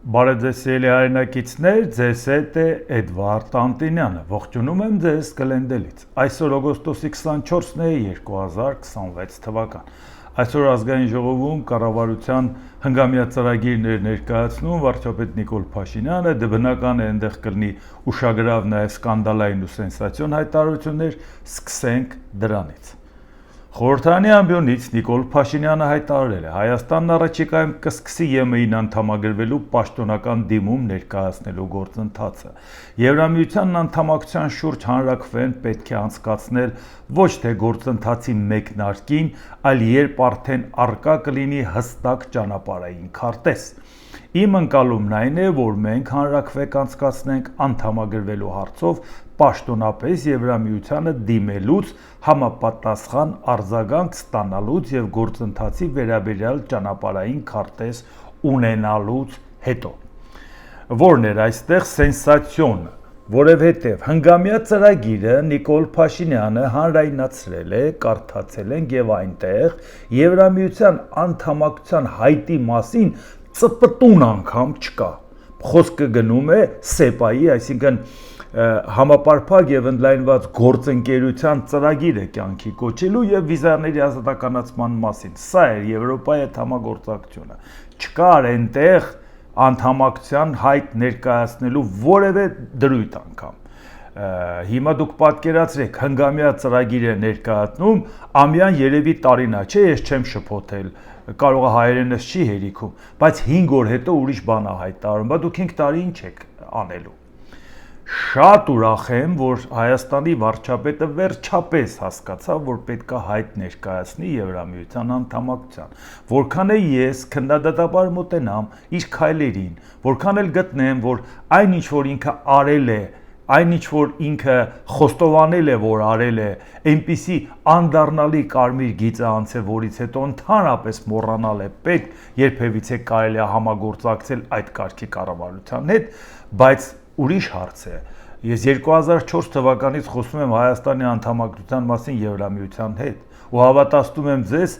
Բարև ձեզ սիրելի հայրենակիցներ, ձեզ հետ է Էդվարդ Անտինյանը, ողջունում եմ ձեզ Գլենդելից։ Այսօր օգոստոսի 24-ն է 2026 թվական։ Այսօր ազգային ժողովում կառավարության հնգամյա ծրագիրներ ներկայացնում վարչապետ Նիկոլ Փաշինյանը, դե բնական է այնտեղ կլինի ուշագրավ նաև սկանդալային ու սենսացիոն հայտարարություններ, սկսենք դրանից։ Խորհրդարանի ամբիոնից Նիկոլ Փաշինյանը հայտարարել է. Հայաստանն առաջիկայում կսկսի ԵՄ-ին անդամագրվելու պաշտոնական դիմում ներկայացնելու գործընթացը։ Եվրամիությանն անդամակցության շուրջ հանրաքվեն պետք է անցկացնել ոչ թե գործընթացի մեկնարկին, այլ երբ արդեն առկա կլինի հստակ ճանապարհային քարտեզ։ Իմ ընկալումն այն է, որ մենք հանրաքվե կանցկացնենք անդամագրվելու հարցով պաշտոնապես Եվրամիությանը դիմելուց, համապատասխան արձագանք ստանալուց եւ գործընթացի վերաբերյալ ճանապարհային քարտեզ ունենալուց հետո։ Որն էր այստեղ սենսացիոնը, որովհետև հնգամյա ծրագիրը Նիկոլ Փաշինյանը հանրայնացրել է, կարդացել ենք եւ այնտեղ Եվրամիության անդամակցության հայտի մասին ծպտուն անգամ չկա։ Խոսքը գնում է ՍԵՊԱ-ի, այսինքն համապարփակ եւ ընդլայնված գործընկերության ծրագիրը կյանքի կոչելու եւ վիզաների ազատականացման մասին։ Սա է Եվրոպայի հետ համագործակցությունը։ Չկար այնտեղ անդամակցության հայտ ներկայացնելու որևէ դրույթ անգամ։ Հիմա դուք պատկերացրեք, հնգամյա ծրագիր է ներկայացնում, ամյան երևի տարինա, չէ, ես չեմ շփոթել, կարող է հայերենս չի հերիքում, բայց 5 օր հետո ուրիշ բան է հայտարարում, բա դուք 5 տարի ինչ եք անելու։ Շատ ուրախ եմ, որ Հայաստանի վարչապետը վերջապես հասկացավ, որ պետք է հայտ ներկայացնի Եվրամիության անդամակցության։ Որքան է ես քննադատաբար մոտենամ իր քայլերին, որքան էլ գտնեմ, որ այն ինչ որ ինքը արել է, այն ինչ որ ինքը խոստովանել է, որ արել է, այնպիսի անդառնալի կարմիր գիծը անցել, որից հետո ընդհանրապես մոռանալ է պետք, երբևիցե կարելի է համագործակցել այդ կարգի կառավարության հետ, բայց ուրիշ հարց է։ Ես 2004 թվականից խոսում եմ Հայաստանի անդամակցության մասին Եվրամիության հետ ու հավատացնում եմ ձեզ,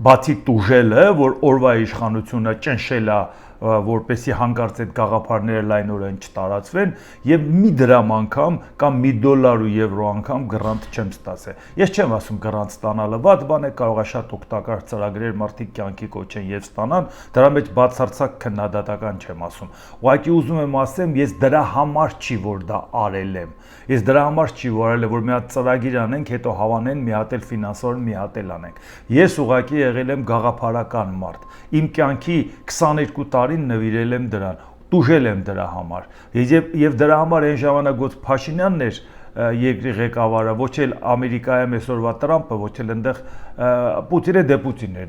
բացի տուժելը, որ օրվա իշխանությունը ճնշել է, որպեսի հանկարծ այդ գաղափարները լայնորեն չտարածվեն եւ մի դրամ անգամ կամ մի դոլար ու եվրո անգամ գրանտ չեմ ստացել։ Ես չեմ ասում գրանտ ստանալը վատ բան է, կարող է շատ օգտակար ծրագրեր մարդիկ կյանքի կոչեն եւ ստանան, դրա մեջ բացարձակ քննադատական չեմ ասում։ Ուղղակի ուզում եմ ասեմ, ես դրա համար չի որ դա արել եմ։ Ես դրա համար չի որ արել եմ, որ մի հատ ծրագիր անենք, հետո հավանեն, մի հատ էլ ֆինանսորեն մի հատ էլ անենք։ Ես ուղղակի եղել եմ գաղափարական մարդ։ Իմ կյանքի 22 տարին նվիրել եմ դրան, տուժել եմ դրա համար։ Եվ դրա համար այն ժամանակոց Փաշինյանն էր երկրի ղեկավարը, ոչ էլ Ամերիկայում այսօրվա Տրամպը, ոչ էլ այնտեղ Պուտինը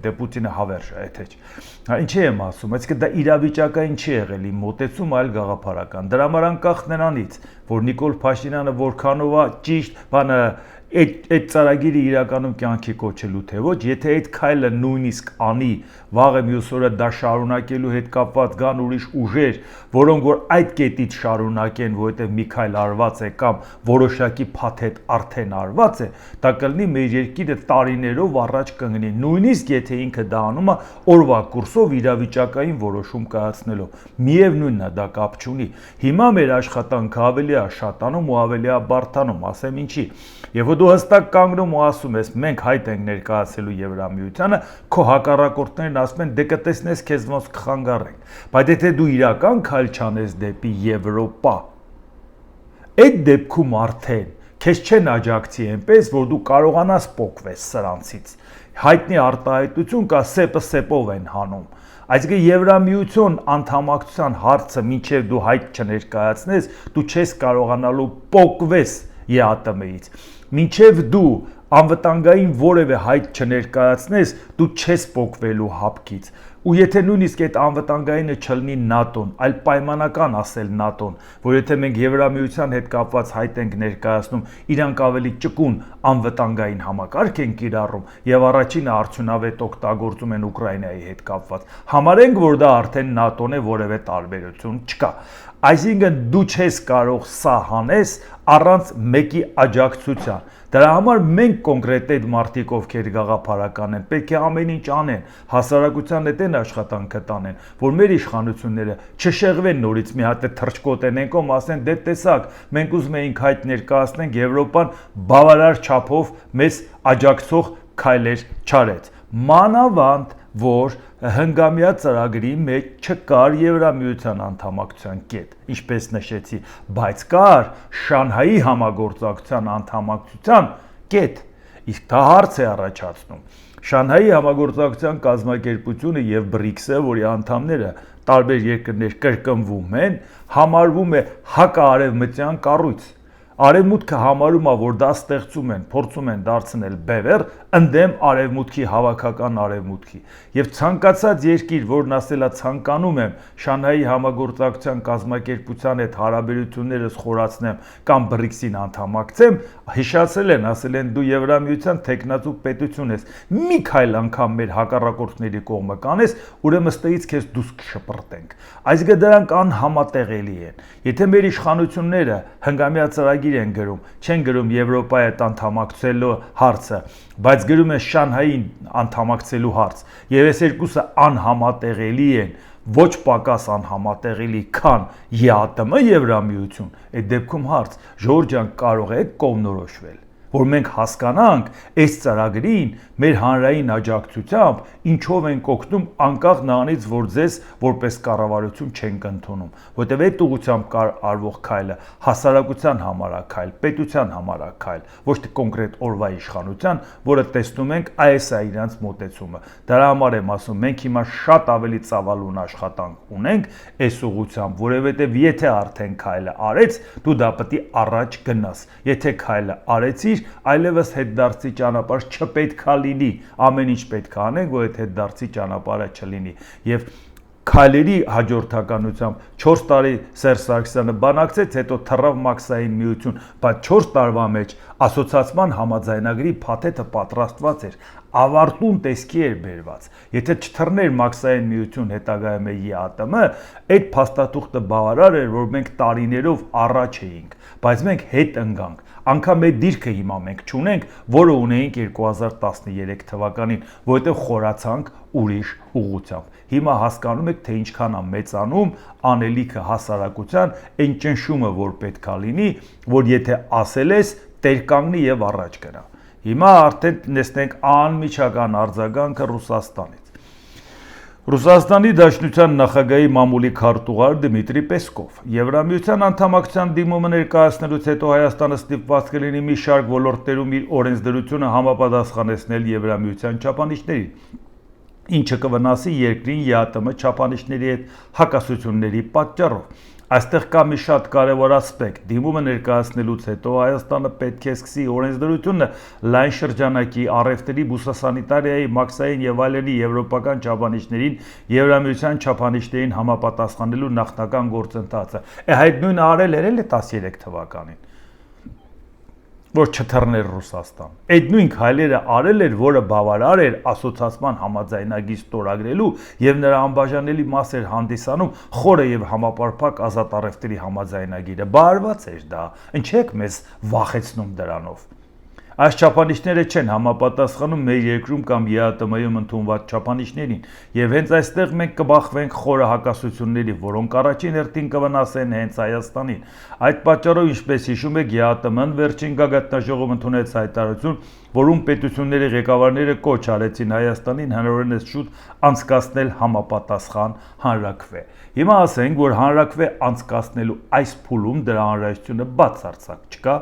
դե Պուտինը հավերժ է, թե չէ։ Ինչի եմ ասում, այսինքն դա իրավիճակային չի եղել իմ մոտեցում, այլ գաղափարական։ Դրա համար անկախ նրանից, որ Նիկոլ Փաշինյանը որքանով է ճիշտ, բանը այդ ծրագիրը իրականում կյանքի կոչելու թե ոչ, եթե այդ քայլը նույնիսկ անի, վաղը մյուս օրը դա շարունակելու հետ կապված կան ուրիշ ուժեր, որոնք որ այդ կետից շարունակեն, որովհետև մի քայլ արված է կամ որոշակի փաթեթ արդեն արված է, դա կլինի մեր երկիրը տարիներով առաջ կընկնի, նույնիսկ եթե ինքը դա անում է օրվա կուրսով իրավիճակային որոշում կայացնելով։ Միևնույնն է, դա կապ չունի։ Հիմա մեր աշխատանքը ավելի է շատանում ու ավելի է բարդանում, ասեմ ինչի։ Եվ դու հստակ կանգնում ու ասում ես, մենք հայտ ենք ներկայացելու Եվրամիությանը, քո հակառակորդներն ասում են, դե կտեսնես քեզ ոնց կխանգարենք։ Բայց եթե դու իրական քայլ չանես դեպի Եվրոպա, այդ դեպքում արդեն քեզ չեն աջակցի այնպես, որ դու կարողանաս պոկվես սրանցից։ Հայտնի արտահայտություն կա, սեպը սեպով են հանում։ Այսինքն Եվրամիություն անդամակցության հարցը մինչև դու հայտ չներկայացնես, դու չես կարողանալու պոկվես ԵԱՏՄ-ից։ Մինչև դու անվտանգային որևէ հայտ չներկայացնես, դու չես պոկվելու հապկից։ Ու եթե նույնիսկ այդ անվտանգայինը չլինի ՆԱՏՕ-ն, այլ պայմանական ասել ՆԱՏՕ-ն, որ եթե մենք Եվրամիության հետ կապված հայտ ենք ներկայացնում, իրանք ավելի ճկուն անվտանգային համակարգ են կիրառում եւ առաջինը արդյունավետ օգտագործում են Ուկրաինայի հետ կապված, համարենք, որ դա արդեն ՆԱՏՕ-ն է, որևէ տարբերություն չկա։ Այսինքն դու չես կարող սա հանես առանց մեկի աջակցության։ Դրա համար մենք կոնկրետ այդ մարդիկ, ովքեր գաղափարական են, պետք է ամեն ինչ անեն, հասարակության հետ են աշխատանքը տանեն, որ մեր իշխանությունները չշեղվեն նորից մի հատ թռչկոտեն կողմ, ասեն դե տեսակ, մենք ուզում էինք հայտ ներկայացնենք, Եվրոպան բավարար չափով մեզ աջակցող քայլեր չարեց։ Մանավանդ որ հնգամյա ծրագրի մեջ չկար Եվրամիության անդամակցության կետ, ինչպես նշեցի, բայց կար Շանհայի համագործակցության անդամակցության կետ, իսկ դա հարց է առաջացնում։ Շանհայի համագործակցության կազմակերպությունը եւ BRICS-ը, որի անդամները տարբեր երկրներ կրկնվում են, համարվում է հակաարևմտյան կառույց։ Արևմուտքը համարում է, որ դա ստեղծում են, փորձում են դարձնել բևեռ ընդդեմ արևմուտքի, հավաքական արևմուտքի։ Եվ ցանկացած երկիր, որն ասել է ցանկանում եմ Շանհայի համագործակցության կազմակերպության հետ հարաբերություններս խորացնեմ կամ BRICS-ին անդամակցեմ, հիշացել են, ասել են դու Եվրամիության տեխնացու պետություն ես։ Մի քայլ անգամ մեր հակառակորդների կողմը կանես, ուրեմն ստեից քեզ դուրս կշպրտենք։ Այսինքն դրանք անհամատեղելի են։ Եթե մեր իշխանությունները հնգամյա ծրագիր են գրում, չեն գրում Եվրոպայի հետ անդամակցելու հարցը, բայց գրում են Շանհային անդամակցելու հարց, եւ այս երկուսը անհամատեղելի են, ոչ պակաս անհամատեղելի, քան ԵԱՏՄ Եվրամիություն, այդ դեպքում հարց, ժողովուրդ ջան, կարող է կողմնորոշվել, որ մենք հասկանանք այս ծրագրին մեր հանրային աջակցությամբ ինչով ենք օգնում անկախ նրանից, որ ձեզ որպես կառավարություն չենք ընդունում, որտեղ այդ ուղղությամբ կար արվող քայլը հասարակության համար է քայլ, պետության համար է քայլ, ոչ թե կոնկրետ օրվա իշխանության, որը տեսնում ենք այս է իրանց մոտեցումը։ Դրա համար եմ ասում, մենք հիմա շատ ավելի ծավալուն աշխատանք ունենք այս ուղղությամբ, որովհետև եթե արդեն քայլը արեց, դու դա պետք է առաջ գնաս։ Եթե քայլը արեցիր, այլևս հետդարձի ճանապարհ չպետքա լինի, ամեն ինչ պետք է անենք, որ այդ հետդարձի ճանապարհը չլինի։ Եվ քայլերի հաջորդականությամբ 4 տարի Սերժ Սարգսյանը բանակցեց, հետո թռավ մաքսային միություն, բայց 4 տարվա մեջ ասոցիացիան համաձայնագրի փաթեթը պատրաստված էր, ավարտուն տեսքի էր բերված։ Եթե չթռներ մաքսային միություն հետագայում է ԵԱՏՄ, այդ փաստաթուղթը բավարար էր, որ մենք տարիներով առաջ էինք, բայց մենք հետ ընկանք։ Անկամ այդ դիրքը հիմա մենք չունենք, որը ունեինք 2013 թվականին, որովհետև խորացանք ուրիշ ուղղությամբ։ Հիմա հասկանում եք, թե ինչքան է մեծանում անելիքը հասարակության, այն ճնշումը, որ պետքա լինի, որ եթե ասել ես, տեր կանգնի եւ առաջ գնա։ Հիմա արդեն տեսնենք անմիջական արձագանքը Ռուսաստանից։ Ռուսաստանի Դաշնության նախագահի մամուլի քարտուղար Դմիտրի Պեսկով Եվրամիության անդամակցության դիմումը ներկայացնելուց հետո Հայաստանը ստիպված կլինի մի շարք ոլորտներում իր օրենսդրությունը համապատասխանեցնել Եվրամիության չափանիշներին, ինչը կվնասի երկրին ԵԱՏՄ չափանիշների հետ հակասությունների պատճառով։ Այստեղ կա մի շատ կարևոր ասպեկտ, դիմումը ներկայացնելուց հետո Հայաստանը պետք է սկսի օրենսդրությունը լայն շրջանակի առևտրի, բուսասանիտարիայի, մաքսային եւ այլնի եվրոպական չափանիշներին, Եվրամիության չափանիշներին համապատասխանելու նախնական գործընթացը։ Այդ նույնը արել էր 13 թվականին, որ չթռներ Ռուսաստան։ Այդ նույն քայլերը արել էր, որը բավարար էր ասոցիացիան համաձայնագիր ստորագրելու եւ նրա անբաժանելի մաս էր հանդիսանում խորը եւ համապարփակ ազատ առևտրի համաձայնագիրը։ Բարված էր դա։ Ինչ եք մեզ վախեցնում դրանով։ Այս չափանիշները չեն համապատասխանում մեր երկրում կամ ԵԱՏՄ-ում ընդունված չափանիշներին, եւ հենց այստեղ մենք կբախվենք խորը հակասությունների, որոնք առաջին հերթին կվնասեն հենց Հայաստանին։ Այդ պատճառով, ինչպես հիշում եք, ԵԱՏՄ-ն վերջին գագաթնաժողով ընդունեց հայտարարություն, որում պետությունների ղեկավարները կոչ արեցին Հայաստանին հնարավորինս շուտ անցկացնել համապատասխան հանրաքվե։ Հիմա ասենք, որ հանրաքվե անցկացնելու այս փուլում դրա անհրաժեշտությունը բացարձակ չկա,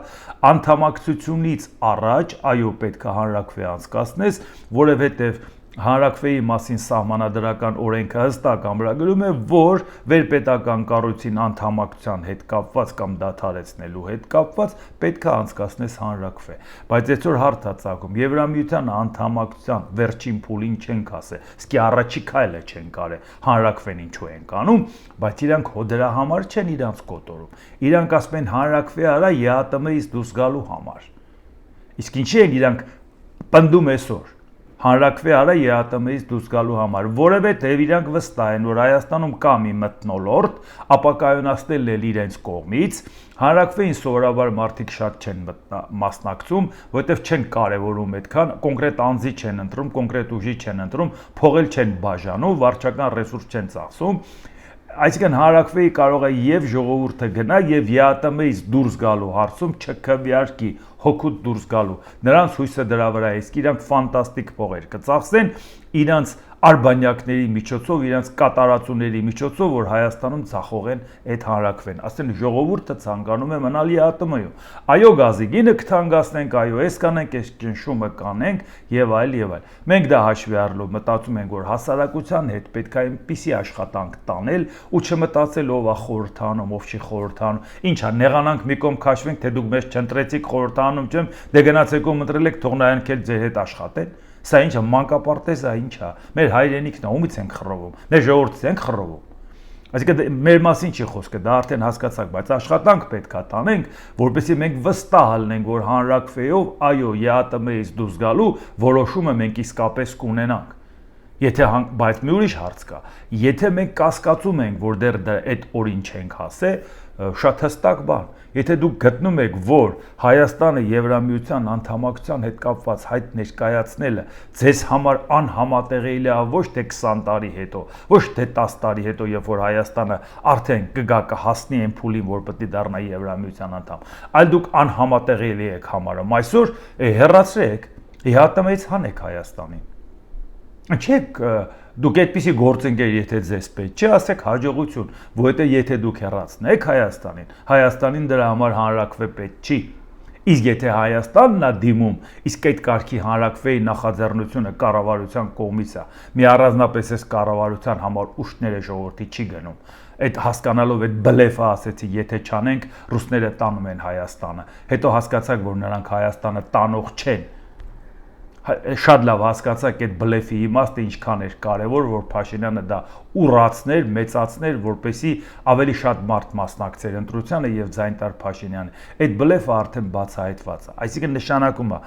անդամակցությունից առաջ այո պետք է հանրաքվե անցկացնես, որովհետև հանրաքվեի մասին սահմանադրական օրենքը հստակ ամրագրում է, որ վերպետական կառույցին անդամակցության հետ կապված կամ դադարեցնելու հետ կապված պետք է անցկացնես հանրաքվե։ Բայց այսօր հարց է ծագում, Եվրամիության անդամակցության վերջին փուլին չենք ասել, իսկ առաջի քայլը չենք արել, հանրաքվեն ինչու ենք անում, բայց իրանք հո դրա համար չեն իրանց կոտորում։ Իրանք ասում են հանրաքվե արա ԵԱՏՄ-ից դուրս գալու համար։ Իսկ ինչի են իրանք պնդում այսօր։ հանրաքվե արա ԵԱՏՄ-ից դուրս գալու համար, որովհետև իրանք վստահ են, որ Հայաստանում կա մի մթնոլորտ, ապակայունացնել էլ իրենց կողմից, հանրաքվեին սովորաբար մարդիկ շատ չեն մասնակցում, որովհետև չեն կարևորում այդքան, կոնկրետ անձի չեն ընտրում, կոնկրետ ուժի չեն ընտրում, փողել չեն բաժանում, վարչական ռեսուրս չեն ծախսում, այսինքն հանրաքվեի կարող է եւ ժողովուրդը գնա եւ ԵԱՏՄ-ից դուրս գալու հարցում չքվեարկի հոգուտ դուրս գալու նրանց հույսը դրա վրա է, իսկ իրանք ֆանտաստիկ փողեր կծախսեն իրանց արբանյակների միջոցով, իրանց կատարածուների միջոցով, որ Հայաստանում ցախողեն այդ հանրաքվեն, ասեն ժողովուրդը ցանկանում է մնալ ԵԱՏՄ-ում, այո գազիկինը կթանկացնենք, այո էս կանենք, այս ճնշումը կանենք եւ այլ եւ այլ։ Մենք դա հաշվի առնելով մտածում ենք, որ հասարակության հետ պետք է այնպիսի աշխատանք տանել ու չմտածել ով է խորհրդանում, ով չի խորհրդանում, ինչա նեղանանք մի կողմ քաշվենք, թե դուք մեզ չընտրեցիք խորհրդանում չեմ, դե գնացեք ու ընտրել եք, թող նրանք էլ ձեր հետ աշխատեն։ Սա ինչա մանկապարտեզ է, ինչա։ Մեր հայրենիքն է, ումից ենք խռովում։ Մեր ժողովուրդից ենք խռովում։ Այսինքն մեր մասին չի խոսքը, դա արդեն հասկացաք, բայց աշխատանք պետք է տանենք, որպեսզի մենք վստահ լինենք, որ հանրաքվեով, այո, ԵԱՏՄ-ից դուրս գալու որոշումը մենք իսկապես կունենանք։ Բայց մի ուրիշ հարց կա։ Եթե մենք կասկածում ենք, որ դեռ այդ օրին չենք հասել, շատ հստակ բան։ Եթե դուք գտնում եք, որ Հայաստանը Եվրամիության անդամակցության հետ կապված հայտ ներկայացնելը ձեզ համար անհամատեղելի է ոչ թե 20 տարի հետո, ոչ թե 10 տարի հետո, երբ որ Հայաստանը արդեն կհասնի այն փուլին, որ պետք է դառնա Եվրամիության անդամ, այլ դուք անհամատեղելի եք համարում, այսօր հեռացրեք, ԵԱՏՄ-ից հանեք Հայաստանին։ Չեք դուք այդպիսի գործընկեր եթե ձեզ պետք չէ, ասեք հաջողություն, որովհետև եթե դուք հեռացնեք Հայաստանին դրա համար հանրաքվե պետք չի։ Իսկ եթե Հայաստանն է դիմում, իսկ այդ կարգի հանրաքվեի նախաձեռնությունը կառավարության կողմից է, մի առանձնապես այս կառավարության համար ուշքները ժողովրդի չի գնում։ Այդ հասկանալով այդ բլեֆը ասեցի, եթե չանենք, ռուսները տանում են Հայաստանը։ Հետո հասկացաք, որ նրանք Հայաստանը տանող չեն։ Շատ լավ հասկացաք այդ բլեֆի իմաստը ինչքան էր կարևոր, որ Փաշինյանը դա ուրացներ, մեծացներ, որպեսզի ավելի շատ մարդ մասնակցեր ընտրությանը եւ ձայն տար Փաշինյանը։ Այդ բլեֆը արդեն բացահայտված է։ Այսինքն նշանակում է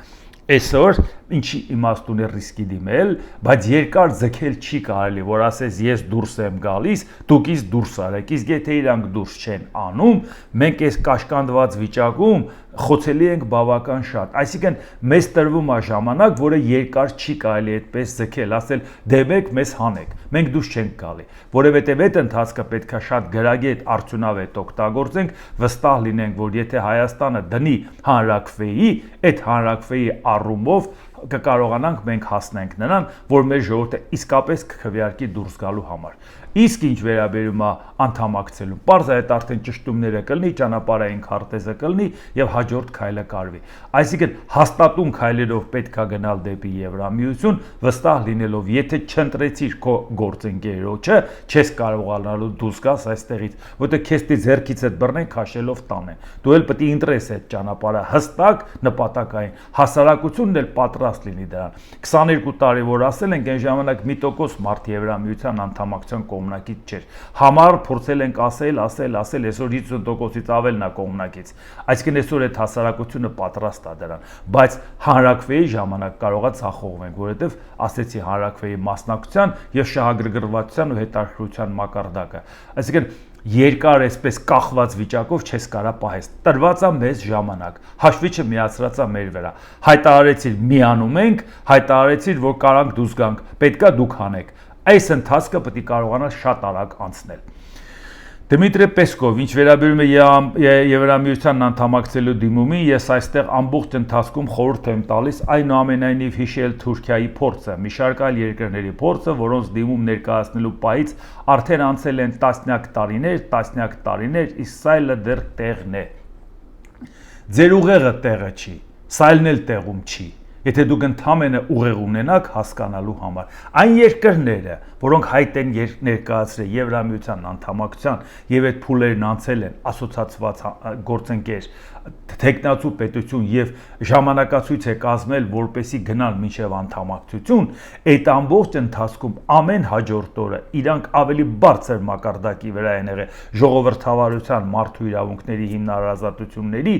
այսօր ինչի իմաստ ունի ռիսկի դիմել, բայց երկար ձգել չի կարելի, որ ասես ես դուրս եմ գալիս, դուք իս դուրս արեք, իսկ եթե իրանք դուրս չեն անում, մենք այս կաշկանդված վիճակում խոցելի ենք բավական շատ։ Այսինքն մեզ տրվում է ժամանակ, որը երկար չի կարելի այդպես ձգել, ասել դե մեզ հանեք, մենք դուրս չենք գալի, որովհետև այդ ընթացքը պետք է շատ գրագետ արդյունավետ օգտագործենք, վստահ լինենք, որ եթե Հայաստանը դնի հանրաքվեի, այդ հանրաքվեի առումով կկարողանանք մենք հասնենք նրան, որ մեր ժողովուրդը իսկապես կքվեարկի դուրս գալու համար։ Իսկ ինչ վերաբերում է անդամակցելու, պարզ է այդ արդեն ճշտումները կլինի, ճանապարհային քարտեզը կլինի եւ հաջորդ քայլը կարվի։ Այսինքն հաստատուն քայլերով պետք է գնալ դեպի Եվրամիություն, վստահ լինելով, եթե չընտրեցիր քո գործընկերոջը, չես կարողանալու դուրս գալ այստեղից, որտեղ քեզ դի ձեռքիցդ բռնեն, քաշելով տանեն։ Դու էլ պետք է ընտրես այդ ճանապարհը հստակ նպատակային, հասարակությունն էլ պատրաստ լինի դրան։ 22 տարի որ ասել ենք, այն ժամանակ 1% մարդ Եվրամիության անդամակցության կողմնակից չէր։ Համառ փորձել ենք ասել, այսօր 50%-ից ավելն է կողմնակից։ Այսինքն այսօր այդ հասարակությունը պատրաստ է դրան, բայց հանրաքվեի ժամանակ կարողա ցախողվենք, որովհետև ասեցի հանրաքվեի մասնակցության եւ շահագրգռվածության ու հետաքրքրության մակարդակը։ Այսինքն երկար այսպես կախված վիճակով չես կարա պահես։ Տրված է մեզ ժամանակ։ Հաշվիչը միացրած է մեր վրա։ Հայտարարեցիր միանում ենք, հայտարարեցիր, որ կարանք դուրս գանք, պետքա դուք հանեք։ Այս ընթացքը պետք է կարողանա շատ արագ անցնել։ Դմիտրի Պեսկով, ինչ վերաբերում է Եվրամիությանն անդամակցելու դիմումին, ես այստեղ ամբողջ ընթացքում խորհուրդ եմ տալիս այնուամենայնիվ հիշել Թուրքիայի փորձը, մի շարք այլ երկրների փորձը, որոնց դիմում ներկայացնելու պահից արդեն անցել են տասնյակ տարիներ, իսկ սա էլ դեռ տեղն է։ Ձեր ուղեղը տեղը չի, սա էլ տեղում չի։ Եթե դուք ընդհանրապես ուղեղ ունենաք հասկանալու համար, այն երկրները, որոնք հայտ են ներկայացրել Եվրամիության անդամակցության եւ այդ փուլերն անցել են ասոցիացված գործընկեր, տեխնացու պետություն եւ ժամանակացույց է կազմել, որպեսի գնան մինչեւ անդամակցություն, այդ ամբողջ ընթացքում ամեն հաջորդ օրը իրանք ավելի բարձր մակարդակի վրա են եղել ժողովրդավարության մարդու իրավունքների հիմնարարազատությունների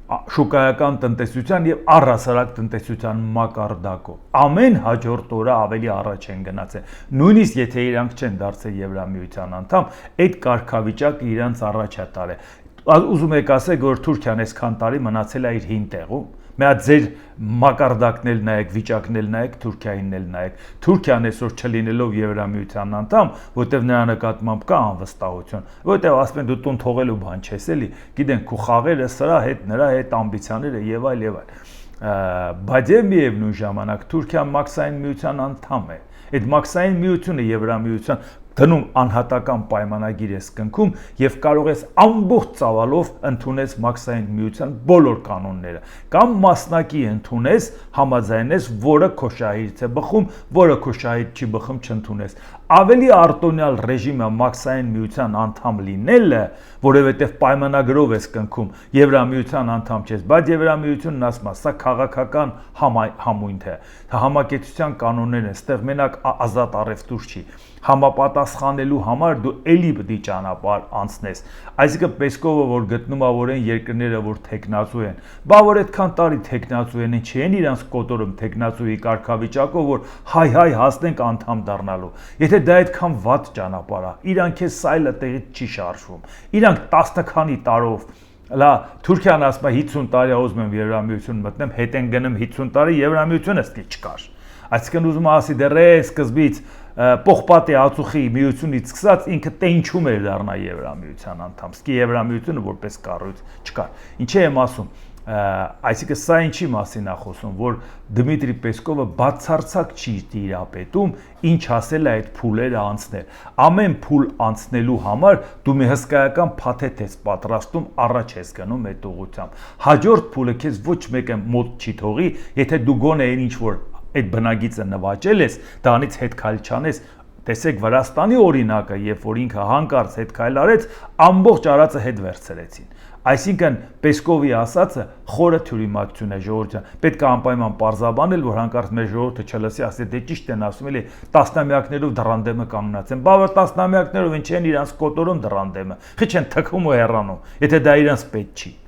շուկայական տնտեսության եւ առհասարակ տնտեսության մակարդակով ամեն հաջորդ օրը ավելի առաջ են գնացել նույնիսկ եթե իրանք չեն դարձել Եվրամիության անդամ այդ կարգավիճակը իրանց առաջ է տարել ուզում եք ասեք որ Թուրքիան այսքան տարի մնացել է իր հին տեղում Մա ձեր մակարդակն էլ նայեք, վիճակն էլ նայեք, Թուրքիային էլ նայեք։ Թուրքիան այսօր չլինելով Եվրամիության անդամ, որտեղ նրա նկատմամբ կա անվստահություն, որտեղ ասում են դու տուն թողելու բան չես էլի, գիտեն քո խաղերը սրա հետ, նրա հետ ամբիցիաները եւ այլ եւ այլ։ Բայց միևնույն ժամանակ Թուրքիան մաքսային միության անդամ է։ Այդ մաքսային միությունը Եվրամիության դնում անհատական պայմանագիր ես կնքում եւ կարող ես ամբողջ ծավալով ընդունես մաքսային միության բոլոր կանոնները կամ մասնակի ընդունես համաձայնես որը քո շահից է բխում որը քո շահից չի բխում չընդունես ավելի արտոնյալ ռեժիմը մաքսային միության անդամ լինելը որովհետեւ պայմանագրով ես կնքում Եվրամիության անդամ չես բայց Եվրամիությունն ասում է սա քաղաքական համույթ է համակեցության կանոններն են ստեղ մենակ ազատ առևտուր չի համապատասխանելու համար դու էլի պետք է ճանապարհ անցնես այսինքն Պեսկովը որ գտնում է որ այն երկրները որ տեխնացու են բա որ այդքան տարի տեխնացու են չեն իրանց կոտորում տեխնացուի կարգավիճակով որ հայ հասնենք անդամ դառնալու եթե դա այդքան վատ ճանապարհ է իրանք է սայլը տեղից չի շարժվում իրանք 10 քանի տարով լա Թուրքիան ասում է 50 տարի ուզում եմ Եվրամիություն մտնեմ հետ են գնում 50 տարի Եվրամիությունը ստի չկար այսինքն ուզում ասի դեռ սկզբից Պողպատի ածուխի միությունից սկսած ինքը տենչում էր դառնա Եվրամիության անդամ, սկի Եվրամիությունը որպես կառույց չկար։ Ինչի եմ ասում, այսինքն սա ինչի մասին է խոսում, որ Դմիտրի Պեսկովը բացարձակ չի տիրապետում, ինչ ասել է այդ փուլերը անցնել։ Ամեն փուլ անցնելու համար դու մի հսկայական փաթեթ ես պատրաստում, առաջ ես գնում այդ ուղղությամբ։ Հաջորդ փուլը քեզ ոչ մեկը մոտ չի թողի, եթե դու գոնե ինչ որ այդ բնագիծը նվաճել ես, դրանից հետ քայլ չանես, տեսեք Վրաստանի օրինակը, երբ որ ինքը հանկարծ հետ քայլ արեց, ամբողջ արածը հետ վերցրեցին։ Այսինքն Պեսկովի ասածը խորը թյուրիմացություն է ժողովրդյան։ Պետք է անպայման պարզաբանել, որ հանկարծ մեր ժողովուրդը չլսի, ասի դե ճիշտ են ասում, էլի տասնամյակներով դռանդեմը կանգնած են։ Բա որ տասնամյակներով ինչ են իրանց կոտորում դռանդեմը։ Խիչ են թքում ու հեռանում, եթե դա իրանց պետք չի։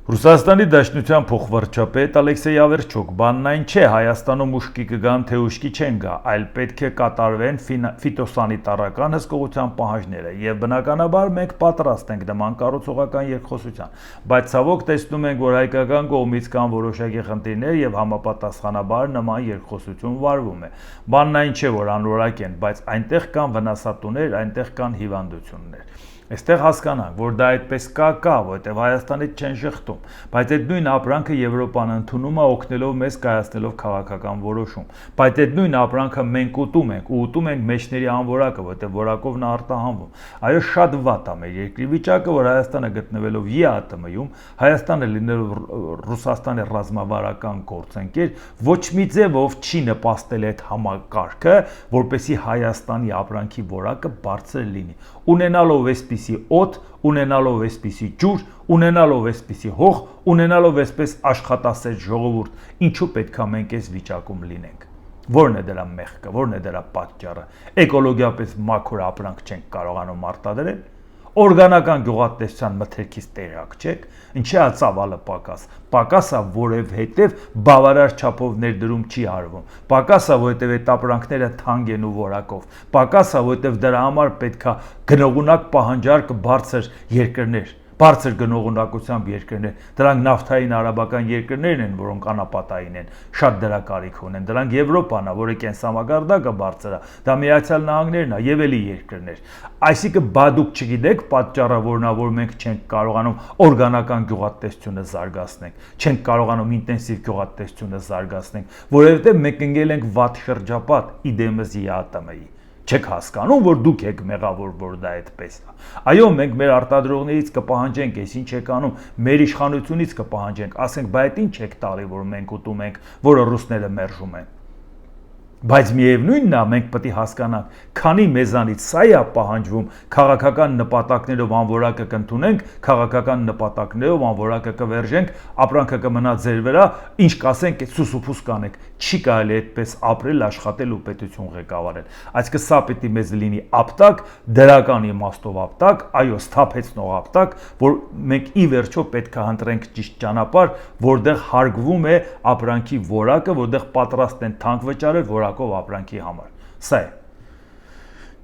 Ռուսաստանի Դաշնության փոխվարչապետ Ալեքսեյ Ավերչոկ բանն այն չէ Հայաստանում ուշքի կգան թե ուշքի չեն գա, այլ պետք է կատարվեն ֆիտոսանիտարական հսկողության պահանջները եւ բնականաբար մենք պատրաստ ենք նման կառուցողական երկխոսության, բայց ցավոք տեսնում ենք, որ հայկական կողմից կան որոշակի խնդիրներ եւ համապատասխանաբար նման երկխոսություն վարվում է։ Բանն այն չէ, որ անորակ են, բայց այնտեղ կան վնասատուներ, այնտեղ կան հիվանդություններ։ Այստեղ հասկանանք, որ դա այդպես կա, որտեղ Հայաստանից չեն շղթում, բայց այդ նույն ապրանքը Եվրոպան ընդունում է օգնելով մեզ կայացնելով քաղաքական որոշում, բայց այդ նույն ապրանքը մենք ուտում ենք, ու ուտում ենք մեջների անորակը, որտեղ որակով նա արտահանվում։ Այո, շատ վատ է մեր երկրի վիճակը, որ Հայաստանը գտնվելով ԵԱՏՄ-ում, Հայաստանը լինելով Ռուսաստանի ռազմավարական գործընկեր, ոչ մի ձևով չի նպաստել այդ համակարգը, որպեսզի Հայաստանի ապրանքի որակը բարձր լինի։ Ունենալով այսպիսի օդ, ունենալով այսպիսի ջուր, ունենալով այսպիսի հող, ունենալով այսպես աշխատասեր ժողովուրդ, ինչու պետք է մենք այս վիճակում լինենք։ Որն է դրա մեղքը, որն է դրա պատճառը։ Էկոլոգիապես մաքուր ապրանք չենք կարողանում արտադրել։ Օրգանական գյուղատնտեսության մթերքից տեղյակ չեք, ինչի է ծավալը պակաս։ Պակասը, որովհետև բավարար չափով ներդրում չի արվում։ Պակասը, որովհետև այդ ապրանքները թանկ են ու որակով։ Պակասը, որովհետև դրա համար պետք է գնողունակ պահանջարկ բարձր երկրներ, բարձր գնողունակությամբ երկրներ։ Դրանք նավթային արաբական երկրներն են, որոնք անապատային են, շատ դրա կարիք ունեն։ Դրանք Եվրոպան է, որը կենսամակարդակը բարձր է, դա Միացյալ Նահանգներն է եւ էլի երկրներ։ Այսինքն բա դուք չգիտեք պատճառը որն է, որ մենք չենք կարողանում օրգանական գյուղատնտեսությունը զարգացնենք, չենք կարողանում ինտենսիվ գյուղատնտեսությունը զարգացնենք, որովհետեւ մենք ընկել ենք վատ շրջապատ իդեմս ԵԱՏՄ-ի։ Չեք հասկանում, որ դուք եք մեղավոր, որ դա այդպես է։ Այո, մենք մեր արտադրողներից կպահանջենք, այս ինչ եք անում, մեր իշխանությունից կպահանջենք, ասենք, բայց այդ ինչ եք տալի, որ մենք ուտում ենք, որը ռուսները մերժում են։ Բայց միևնույնն է, մենք պետք է հասկանանք, քանի մեզանից սա է պահանջվում, քաղաքական նպատակներով անորակը կընդունենք, քաղաքական նպատակներով անորակը կվերժենք, ապրանքը կմնա ձեր վրա, ինչ կասենք, սուսուփուս կանենք, չի կարելի այդպես ապրել, աշխատել ու պետություն ղեկավարել։ Այսինքն սա պետք է մեզ լինի ապտակ, դրական իմաստով ապտակ, այո, սթափեցնող ապտակ, որ մենք ի վերջո պետք է ընտրենք ճիշտ ճանապարհ, որտեղ հարգվում է ապրանքի որակը, որտեղ պատրաստ են թանկ վճարել որակով ապրանքի համար։ Սա է։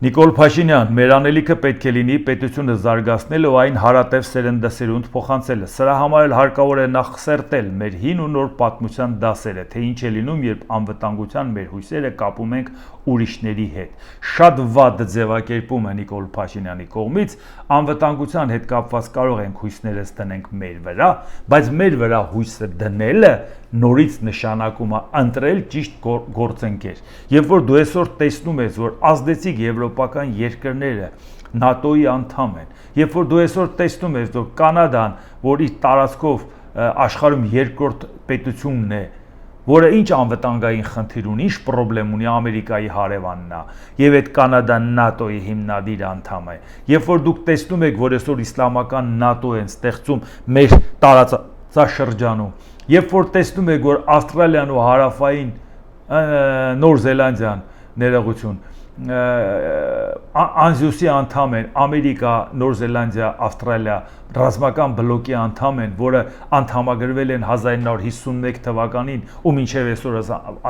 Նիկոլ Փաշինյան, մեր անելիքը պետք է լինի պետությունը զարգացնել ու այն հարատև սերնդասերունդ փոխանցելը։ Սրա համար էլ հարկավոր է նախ սերտել մեր հին ու նոր պատմության դասերը, թե ինչ է լինում, երբ անվտանգության մեր հույսերը կապում ենք ուրիշների հետ։ Շատ վատ ձևակերպում է Նիկոլ Փաշինյանի կողմից, անվտանգության հետ կապված կարող ենք հույսներս դնենք մեր վրա, բայց մեր վրա հույսը դնելը նորից նշանակում է ընտրել ճիշտ գործընկեր։ Երբ որ դու այսօր տեսնում ես, որ ազդեցիկ եվրոպական երկրները ՆԱՏՕ-ի անդամ են, երբ որ դու այսօր տեսնում ես, որ Կանադան, որ իր տարածքով աշխարհում երկրորդ պետությունն է, որը ինչ անվտանգային խնդիր ունի, ինչ խնդրեմ ունի, Ամերիկայի հարևանն է, եւ այդ Կանադան ՆԱՏՕ-ի հիմնադիր անդամ է։ Երբ որ դուք տեսնում եք, որ այսօր իսլամական ՆԱՏՕ են ստեղծում մեր տարածաշրջանում, երբ որ տեսնում եք, որ Ավստրալիան ու հարավային Նոր Զելանդիան ներողություն Անզուսի անդամ են, Ամերիկա, Նոր Զելանդիա, Ավստրալիա ռազմական բլոկի անդամ են, որը անդամագրվել են 1951 թվականին ու մինչև այսօր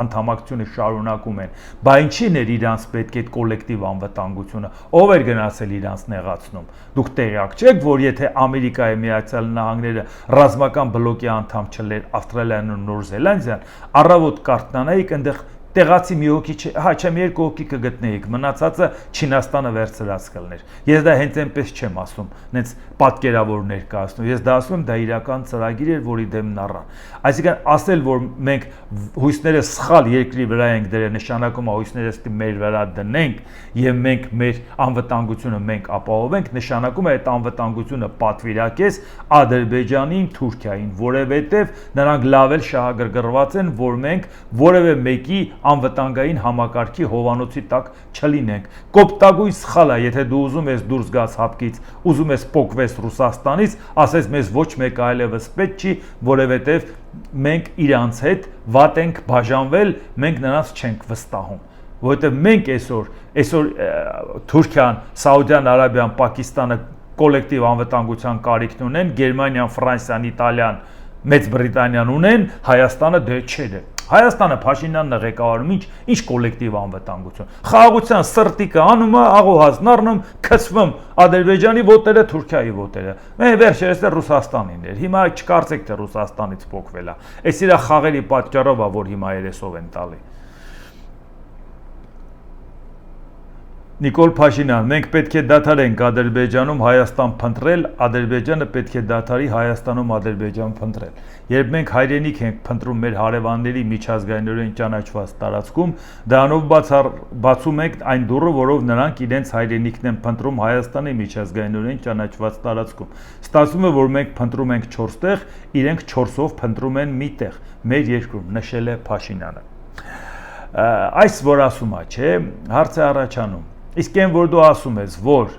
անդամակցությունը շարունակում են։ Բա ինչին էր իրանց պետք է կոլեկտիվ անվտանգությունը, ով էր գնացել իրանց նեղացնում։ Դուք տեղյակ չեք, որ եթե Ամերիկայի Միացյալ Նահանգները ռազմական բլոկի անդամ չլեր Ավստրալիան ու Նոր Զելանդիան, առավոտ կարտնանայիք այնտեղ տեղացի մի հոգի, չեմ երկու հոգի կգտնեիք, մնացածը Չինաստանը վերցրած կլներ։ Ես դա հենց այնպես չեմ ասում, նենց պատկերավոր ներկայացնում։ Ես դա ասում եմ, դա իրական ծրագիր էր, որի դեմ նռան։ Այսինքն ասել, որ մենք հույսները սխալ երկրի վրա ենք դրել, նշանակում է հույսներս մեր վրա դնենք եւ մենք մեր անվտանգությունը մենք ապահովենք, նշանակում է այդ անվտանգությունը պատվիրակես Ադրբեջանին, Թուրքիային, որովհետեւ նրանք լավ էլ շահագրգռված են, որ մենք որևէ մեկի անվտանգային համակարգի հովանոցի տակ չլինենք։ Կոպտագույն սխալ է, եթե դու ուզում ես դուրս գաս հապկից, ուզում ես փոկվես Ռուսաստանից, ասես մեզ ոչ մեկ այլևս պետք չի, որովհետև մենք իրանց հետ վատ ենք բաժանվել, մենք նրանց չենք վստահում։ Որովհետև մենք այսօր Թուրքիան, Սաուդյան Արաբիան, Պակիստանը կոլեկտիվ անվտանգության կարիքն ունեն, Գերմանիան, Ֆրանսիան, Իտալիան, Մեծ Բրիտանիան ունեն, Հայաստանը դե չէ։ Հայաստանը Փաշինյանն է ղեկավարում, ինչ կոլեկտիվ անվտանգություն։ Խաղաղության սրտիկը անում է, աղոհազն առնում, քցվում Ադրբեջանի ոտերը, Թուրքիայի ոտերը։ Մենք վերջերս Ռուսաստանին էր։ Հիմա չկարծեք թե Ռուսաստանից փոկվել է։ Այս իրա խաղերի պատճառով է, որ հիմա երեսով են տալի։ Նիկոլ Փաշինյան, մենք պետք է դադարենք Ադրբեջանում Հայաստան փնտրել, Ադրբեջանը պետք է դադարի Հայաստանում Ադրբեջան փնտրել։ Երբ մենք հայրենիք ենք փնտրում մեր հարևանների միջազգայինորեն ճանաչված տարածքում, դրանով բացում ենք այն դուռը, որով նրանք իրենց հայրենիքն են փնտրում Հայաստանի միջազգայինորեն ճանաչված տարածքում։ Ստացվում է, որ մենք փնտրում ենք 4 տեղ, իրենք 4-ով փնտրում են մի տեղ, մեր երկրում, նշել է Փաշինյանը։ Այս որ ասում է, չէ, հարց է առաջանում։ Իսկ այն որ դու ասում ես, որ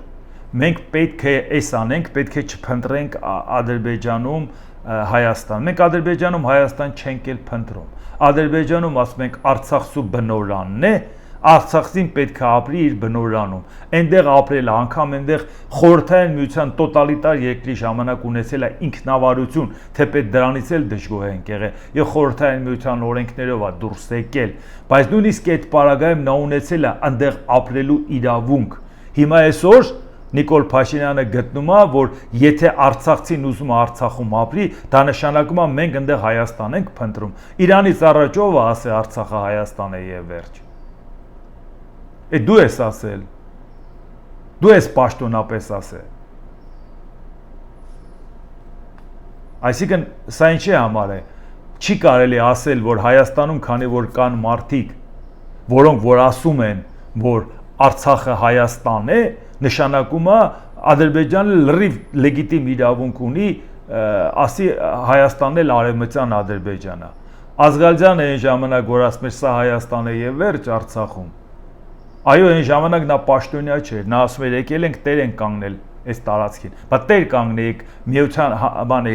մենք պետք է էս անենք, պետք է չփնտրենք Ադրբեջանում Հայաստան։ Մենք Ադրբեջանում Հայաստան չենք էլ փնտրում։ Ադրբեջանում ասում ենք Արցախցու բնորանն է, Արցախին պետք է ապրի իր բնորանում։ Այնտեղ ապրել, անգամ այնտեղ խորհրդային միության տոտալիտար երկրի ժամանակ ունեցել է ինքնավարություն, թեպետ դրանից էլ դժգոհ ենք եղել, եւ խորհրդային միության օրենքներով է դուրս եկել, բայց նույնիսկ այդ պարագայում նա ունեցել է այնտեղ ապրելու իրավունք։ Հիմա այսօր Նիկոլ Փաշինյանը գտնում է, որ եթե Արցախցին ուզում է Արցախում ապրի, դա նշանակում է մենք այնտեղ Հայաստան ենք փնտրում։ Իրանից առաջ ով է ասել Արցախը Հայաստան է եւ վերջ։ Դու ես ասել, դու ես պաշտոնապես ասել։ Այսինքն սա ինչի համար է, չի կարելի ասել, որ Հայաստանում, քանի որ կան մարդիկ, որոնք որ ասում են, որ Արցախը Հայաստան է, նշանակում է Ադրբեջանը լրիվ լեգիտիմ իրավունք ունի, ասի Հայաստանն էլ արևմտյան Ադրբեջանն է։ Ազգալյանը այն ժամանակ, որ ասում էր սա Հայաստան է եւ վերջ Արցախում։ Այո, այն ժամանակ նա պաշտոնյա չէր, նա ասում էր եկել ենք տեր ենք կանգնել այս տարածքին։ Բայց տեր կանգնեիք միության բանի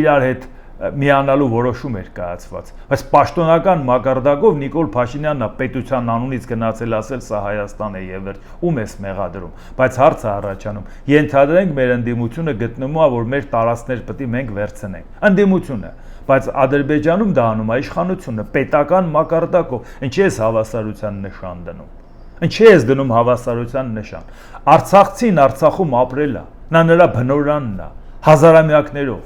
իրար հետ միանալու որոշում էր կայացված։ Բայց պաշտոնական մակարդակով Նիկոլ Փաշինյանն պետության անունից գնացել ասել սա Հայաստան է եւ վերջ, ում էս մեղադրում։ Բայց հարցը առաջանում, ենթադրենք մեր ընդդիմությունը գտնվում է, որ մեր տարածքներ պետք է մենք վերցնենք։ Ընդդիմությունը, բայց Ադրբեջանում դա անում է իշխանությունը պետական մակարդակով։ Ինչի է հավասարության նշան դնում։ Ինչի է դնում հավասարության նշան։ Արցախցին Արցախում ապրել է, նա նրա բնօրանն է, հազարամյակներով։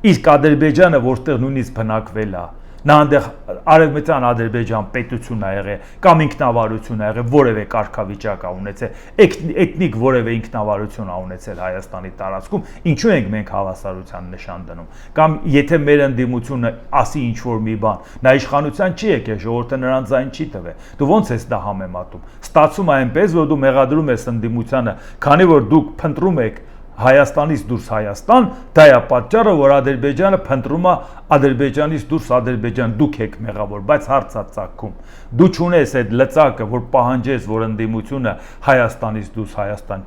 Իսկ Ադրբեջանը, որտեղ նույնիսկ բնակվել է, նա այնտեղ արևմտյան Ադրբեջան պետություն ա եղել, կամ ինքնավարություն ա եղել, որևէ կարգավիճակ ա ունեցել, էթնիկ որևէ ինքնավարություն ա ունեցել Հայաստանի տարածքում, ինչու ենք մենք հավասարության նշան դնում։ Կամ եթե մեր ընդդիմությունը ասի ինչ-որ մի բան, նա իշխանության չի եկել, ժողովուրդը նրան ձայն չի տվել։ Դու ո՞նց ես դա համեմատում։ Ստացվում է այնպես, որ դու մեղադրում ես ընդդիմությանը, քանի որ դուք փնտրում եք Հայաստանից դուրս Հայաստան, դա է պատճառը, որ Ադրբեջանը փնտրում է Ադրբեջանից դուրս Ադրբեջան, դուք եք մեղավոր, բայց հարցա ծագում։ Դու չունես այդ լծակը, որ պահանջես, որ ընդդիմությունը Հայաստանից դուրս Հայաստան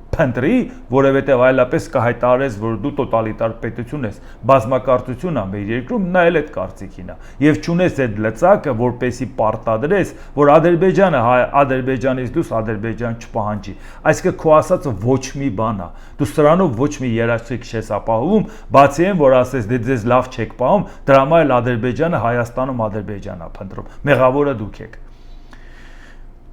չփնտրի, որովհետև այլապես կհայտարարես, որ դու տոտալիտար պետություն ես, բազմակարծություն ա մեր երկրում, նա էլ այդ կարծիքին է։ Եվ չունես այդ լծակը, որպեսի պարտադրես, որ Ադրբեջանը Ադրբեջանից դուրս Ադրբեջան չպահանջի։ Այսինքն քո ասածը ոչ մի բան է։ Դու սրանով ոչ մի երաշխիք չես ապահովում, բացի այն, որ ասես դե ձեզ լավ չեք պահում, դրա համար էլ Ադրբեջանը Հայաստանում Ադրբեջան ա փնտրում։ Մեղավորը դուք եք։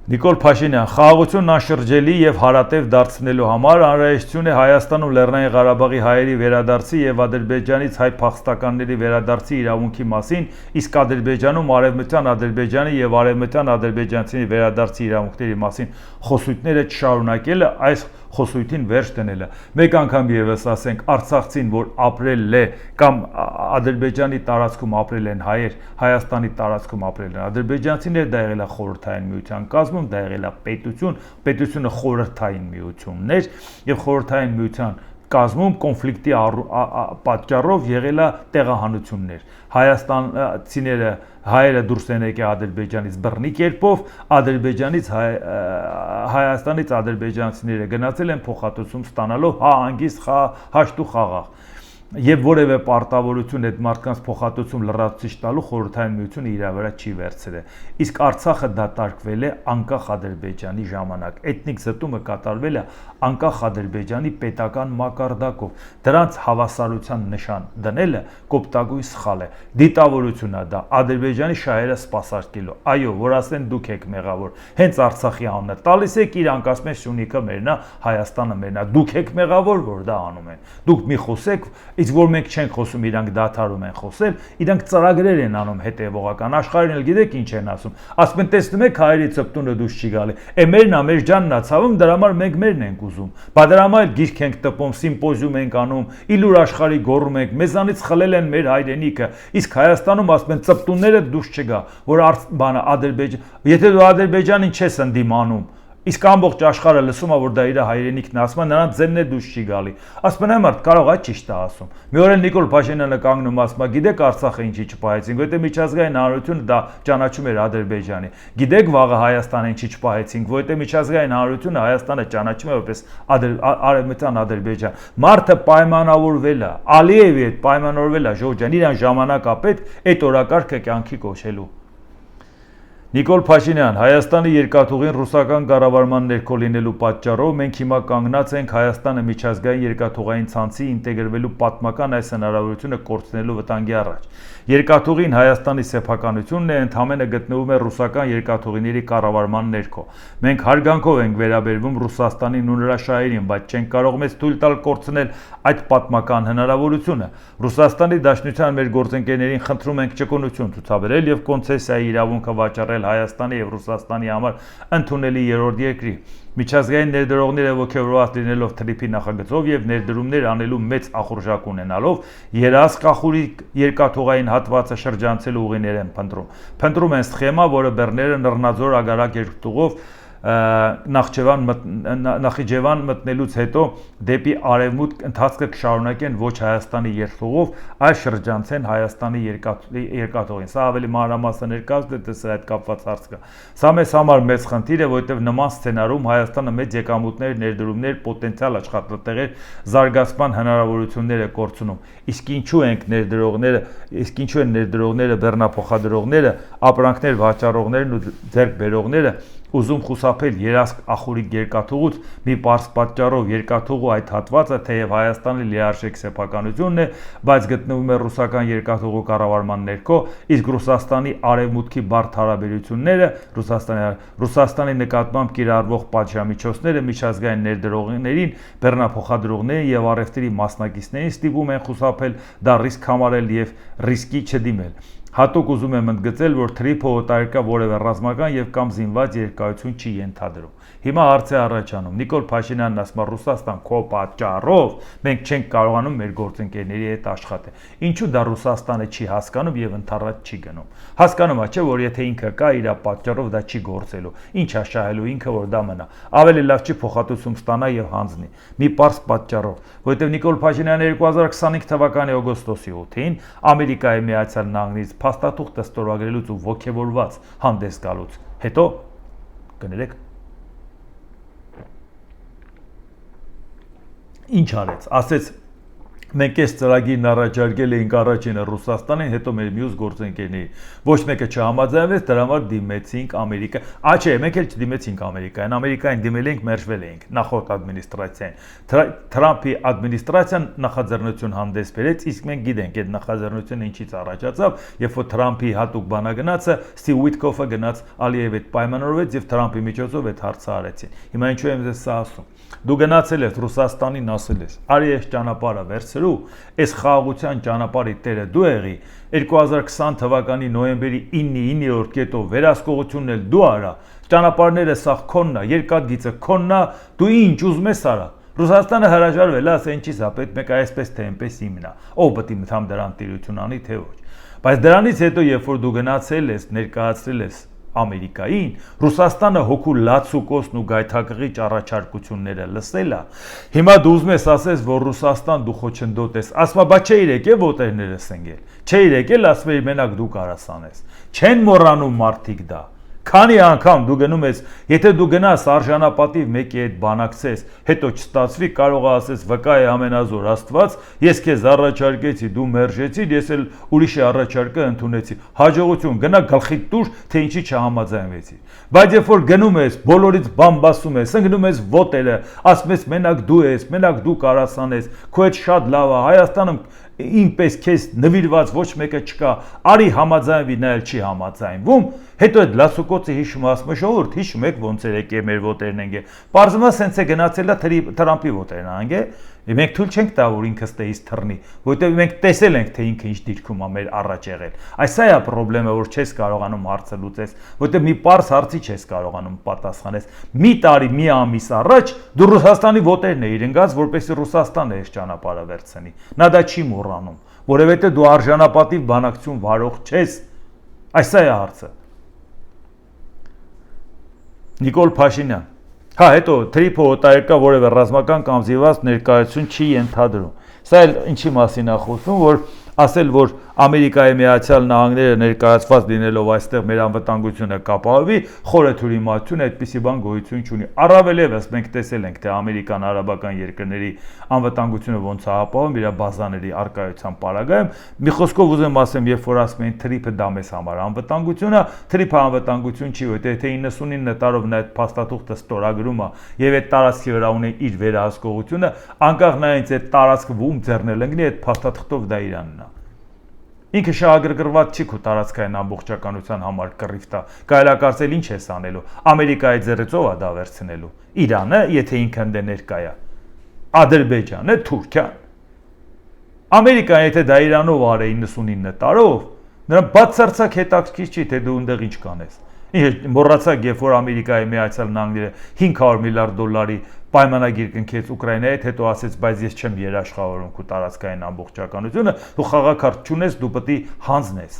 Նիկոլ Փաշինյան, խաղաղությունն անշրջելի եւ հարատև դարձնելու համար անհրաժեշտություն է Հայաստանում Լեռնային Ղարաբաղի հայերի վերադարձի եւ Ադրբեջանից հայ փախստականների վերադարձի իրավունքի մասին, իսկ Ադրբեջանում արևմտյան Ադրբեջանի եւ արևմտյան ադրբեջանցիների վերադարձի իրավունքների մասին խոսույթները չշարունակելը, այս խոսույթին վերջ դնելը։ Մեկ անգամ եւս ասենք Արցախցին, որ ապրել է կամ Ադրբեջանի տարածքում ապրել են հայեր, Հայաստանի տարածքում ապրել են ադրբեջանցիներ, դա եղել է խորհրդային միության կազմում, դա եղել է պետությունը խորհրդային միություններ եւ խորհրդային միության կազմում կոնֆլիկտի պատճառով եղել է տեղահանություններ։ Հայաստանցիները հայերը դուրս են եկել Ադրբեջանից բռնի կերպով, Հայաստանից ադրբեջանցիները գնացել են փոխհատուցում ստանալով հա հանգիստ, հա հաշտ ու խաղաղ։ Եվ որևէ պարտավորություն այդ մարդկանց փոխհատուցում լրացուցիչ տալու խորհրդային միությունը իր վրա չի վերցրել։ Իսկ Արցախը դատարկվել է անկախ Ադրբեջանի ժամանակ։ Էթնիկ զտումը կատարվել է անկախ Ադրբեջանի պետական մակարդակով։ Դրանց հավասարության նշան դնելը կոպտագույն սխալ է։ Դիտավորություն է դա Ադրբեջանի շահերը սպասարկելու։ Այո, որ ասեն դուք եք մեղավոր։ Հենց Արցախի անունը տալիս եք, իրանք ասում են Սյունիքը մերն է, Հայաստանը մերն է։ Դուք եք մեղավոր, որ դա անում են։ Դուք մի խոսեք, իսկ որ մենք չենք խոսում, իրանք դադարում են խոսել, իրանք ծրագրեր են անում հետևողական, աշխարհին էլ գիտեք ինչ են ասում։ Ասում են տեսնում եք հայերի ծպտունը դուրս չի գալի։ Մերն է, մեր ջանն է ցավում, դրա համար մենք մերն ենք ուզում։ Բայց դրա համար գիրք ենք տպում, սիմպոզիում ենք անում, իլուր աշխարհի գոռում ենք, մեզանից խլել են մեր հայրենիքը։ Իսկ Հայաստանում ասում են ծպտունները դուրս չգա, որ բանը Ադրբեջան, եթե դու Ադրբեջանին չես ընդդիմանում, իսկ ամբողջ աշխարհը լսում է, որ դա իր հայրենիքն է, ասում են նրանց ձենն է դուրս չի գալի։ Ասում են այ մարդ կարող է ճիշտ է ասում։ Մի օր էլ Նիկոլ Փաշինյանը կանգնում ասում է, գիտեք Արցախը ինչի չպահեցինք, որտեղ միջազգային հանրությունը դա ճանաչում էր Ադրբեջանի։ Գիտեք վաղը Հայաստանը ինչի չպահեցինք, որտեղ միջազգային հանրությունը Հայաստանը ճանաչում է որպես արևմտյան Ադրբեջան։ Մարդը պայմանավորվել է, Ալիևի հետ պայմանավորվել է, Ժորժ ջան, իրան ժամանակ է պետք այդ օրակարգը կյանքի կոչելու։ Նիկոլ Փաշինյան, Հայաստանի երկաթուղին ռուսական կառավարման ներքո լինելու պատճառով մենք հիմա կանգնած ենք Հայաստանը միջազգային երկաթուղային ցանցի ինտեգրվելու պատմական այս հնարավորությունը կորցնելու վտանգի առաջ։ Երկաթուղին Հայաստանի սեփականությունն է, ընդհանրապես գտնվում է ռուսական երկաթուղիների կառավարման ներքո։ Մենք հարգանքով ենք վերաբերվում Ռուսաստանին ու նրա շահերին, բայց չենք կարող մեզ թույլ տալ կորցնել այդ պատմական հնարավորությունը։ Ռուսաստանի Դաշնության մեր գործընկերներին խնդրում ենք ճկունություն ցուցաբերել եւ կոնցեսիայի իրավունքը վաճառել Հայաստանի եւ Ռուսաստանի համար ընդունելի երրորդ երկրի։ Միջազգային ներդրողները ողջավորված լինելով թրիփի նախագծով եւ ներդրումներ անելու մեծ ախորժակ ունենալով երասկախուրի երկաթուղային հատվածը շրջանցելու ուղիներ են փնտրում։ Փնտրում են սխեմա, որը բեռները նռնաձոր ագարակ երկթուղով Նախիջևան մտնելուց հետո դեպի արևմուտք ընթացքը կշարունակեն ոչ Հայաստանի երթուղով, այլ շրջանցեն Հայաստանի երկաթուղին։ Սա ավելի մանրամասն ներկայացնում է սա հետ կապված հարց կա։ Սա մեզ համար մեծ խնդիր է, որովհետև նման սցենարում Հայաստանը մեծ եկամուտներ, ներդրումներ, պոտենցիալ աշխատատեղեր, զարգացման հնարավորություններ է կորցնում։ Իսկ ինչու են ներդրողները, բեռնափոխադրողները, ապրանքներ վաճառողներն ու ձեռք բերողները ուզում խուսափել երասք ախորիկ երկաթուղուց մի պարզ պատճառով երկաթուղու այդ հատվածը թեև Հայաստանի լիարժեք սեփականությունն է, բայց գտնվում է ռուսական երկաթուղու կառավարման ներքո, իսկ Ռուսաստանի արևմուտքի բարդ հարաբերությունները Ռուսաստանի նկատմամբ կիրառվող պատժամիջոցները միջազգային ներդրողներին, բեռնափոխադրողներին եւ առևտրի մասնակիցներին ստիպում են խուսափել դա ռիսկ համարել եւ ռիսկի չդիմել։ Հատուկ ուզում եմ ընդգծել, որ թրիփը օտարերկրյա որևէ ռազմական եւ կամ զինված երկայություն չի ենթադրում։ Հիմա հարց է առաջանում։ Նիկոլ Փաշինյանն ասում է Ռուսաստան քո պատճառով մենք չենք կարողանում մեր գործընկերների հետ աշխատել։ Ինչու դա Ռուսաստանը չի հասկանում եւ ընդառաջ չի գնում։ Հասկանում է, չէ, որ եթե ինքը կա իր պատճառով դա չի գործելու։ Ինչ է շահելու ինքը, որ դա մնա։ Ավելի լավ չի փոխհատուցում ստանա եւ հանձնի։ Մի պարզ պատճառով, որովհետեւ Նիկոլ Փաշինյանը 2025 թվականի օգոստոսի 8-ին Ամերիկայի Միացյալ Նահանգներից փաստաթուղթ ստորագրելուց ու ողջևորված հանդես գալուց հետո կներեք ինչ արեց, ասեց մենք այս ծրագիրն առաջարկել էինք առաջինը Ռուսաստանին, հետո մեր մյուս գործընկերներին։ Ոչ մեկը չհամաձայնվեց, դրա համար դիմեցինք Ամերիկա։ Չէ, մենք էլ չդիմեցինք Ամերիկային։ Ամերիկային դիմել էինք, մերժվել էինք նախորդ ադմինիստրացիային։ Թրամփի ադմինիստրացիան նախաձեռնություն հանդես բերեց, իսկ մենք գիտենք այդ նախաձեռնությունը ինչից առաջացավ, երբ որ Թրամփի հատուկ բանագնացը Ստիվ Ուիթկոֆը գնաց Ալիևի հետ պայմանավորվեց եւ Թրամփի միջոցով այդ հարցը արեցին։ Հիմա ինչու եմ ձեզ սա ասում։ Դու գնացել ես Ռուսաստանին ասել ես, արի այս ճանապարհը վերցրու, այս խաղաղության ճանապարհի տերը դու եղի, 2020 թվականի նոյեմբերի 9-րդ կետով վերահսկողությունն էլ դու արա, ճանապարհները սա քոնն է, երկաթգիծը քոնն է, դու ինչ ուզում ես արա։ Ռուսաստանը հրաժարվել է, ասա ինչի՞ սա պետք մեկ այսպես թե այնպես իմնա։ Ով պետք է մտամ դրան տիրություն անի թե ոչ։ Բայց դրանից հետո երբ որ դու գնացել ես, ներկայացրել ես Ամերիկային, Ռուսաստանը հոգու լացուկոսն ու գայթակղիչ առաջարկությունները լսել է։ Հիմա դու ուզում ես ասես, որ Ռուսաստան դու խոչընդոտ ես։ Ասում է, բա չէիր եկել ոտերներս ընկել։ Չէիր եկել, ասում էի մենակ դու կարաս անես։ Չեն մոռանում մարդիկ դա։ Քանի անգամ դու գնում ես, եթե դու գնաս արժանապատիվ մեկի հետ բանակցես, հետո չստացվի, կարող է ասես վկա է ամենազոր Աստված, ես քեզ առաջարկեցի, դու մերժեցիր, ես էլ ուրիշի առաջարկը ընդունեցի։ Հաջողություն, գնա գլխիդ տուր, թե ինչի չհամաձայնվեցի։ Բայց երբ որ գնում ես, բոլորից բամբասում ես, ընկնում ես ոտերը, ասում ես մենակ դու ես, մենակ դու կարաս անես, քո հետ շատ լավ է, Հայաստանում ինպես քեզ նվիրված ոչ մեկը չկա, արի համաձայնվի, նա էլ չի համաձայնվում, հետո այդ լասուկոցը հիշում ասում է ժողովուրդ, հիշում եք ոնց էր եկել մեր ոտերն ընկել։ Պարզվում է սենց է գնացել է Թրամփի ոտերն ընկել, մենք թույլ չենք տա որ ինքը ստեից թռնի, որովհետև մենք տեսել ենք թե ինքը ինչ դիրքում է մեր առաջ եղել։ Այս է խնդրեմը, որ չես կարողանում հարցը լուծես, որովհետև մի պարզ հարցի չես կարողանում պատասխանես։ Մի տարի, մի ամիս առաջ դու Ռուսաստանի ոտերն էիր ընկած, որպեսզի Ռուսաստանը այս ճանապարհը վերցնի։ Նա դա չի մոռանում, որովհետև դու արժանապատիվ բանակցություն վարող չես։ Այս է հարցը։ Նիկոլ Փաշինյան։ Հա, հետո թրիփը օտարերկրյա որևէ ռազմական կամ զինված ներկայություն չի ենթադրում։ Սա էլ ինչի մասին է խոսում, որ ասել, որ Ամերիկայի Միացյալ Նահանգները ներկայացված լինելով այստեղ մեր անվտանգությունը կապահովի, խորը թյուրիմացություն այդպիսի բան գոյություն չունի։ Առավել ևս մենք տեսել ենք, թե ամերիկան արաբական երկրների անվտանգությունը ոնց է ապահովում իր բազաների առկայության պարագայում։ Մի խոսքով ուզեմ ասեմ, երբ որ ասում են թրիփը դա մեզ համար անվտանգություն է, թրիփը անվտանգություն չի, որտեղ եթե 99 տարով նա այդ փաստաթուղթը ստորագրում է եւ այդ տարածքի վրա ունի իր վերահսկողությունը, անկախ նայից այդ տարածքը ում ձեռնել ընկնի, այդ փաստաթղթով դա իրանն է։ Ինքը շահագրգռված չի քո տարածքային ամբողջականության համար կռիվ տա։ Կարելի է կարծել ինչ ես անելու։ Ամերիկայի ձեռից ով է դա վերցնելու։ Իրանը, եթե ինքը ընդ ներկա է։ Ադրբեջանը, Թուրքիան։ Ամերիկան, եթե դա Իրանով արի 99 տարով, նրան բացարձակ հետաքրքիր չի, թե դու այնտեղ ինչ կանես։ Մոռացակ, երբ որ Ամերիկայի Միացյալ Նահանգները $500 միլիարդ պայմանագիր կնքեց Ուկրաինայի հետ, հետո ասեց, բայց ես չեմ երաշխավորում քո տարածքային ամբողջականությունը, դու խաղաքարտ չունես, դու պետք է հանձնես։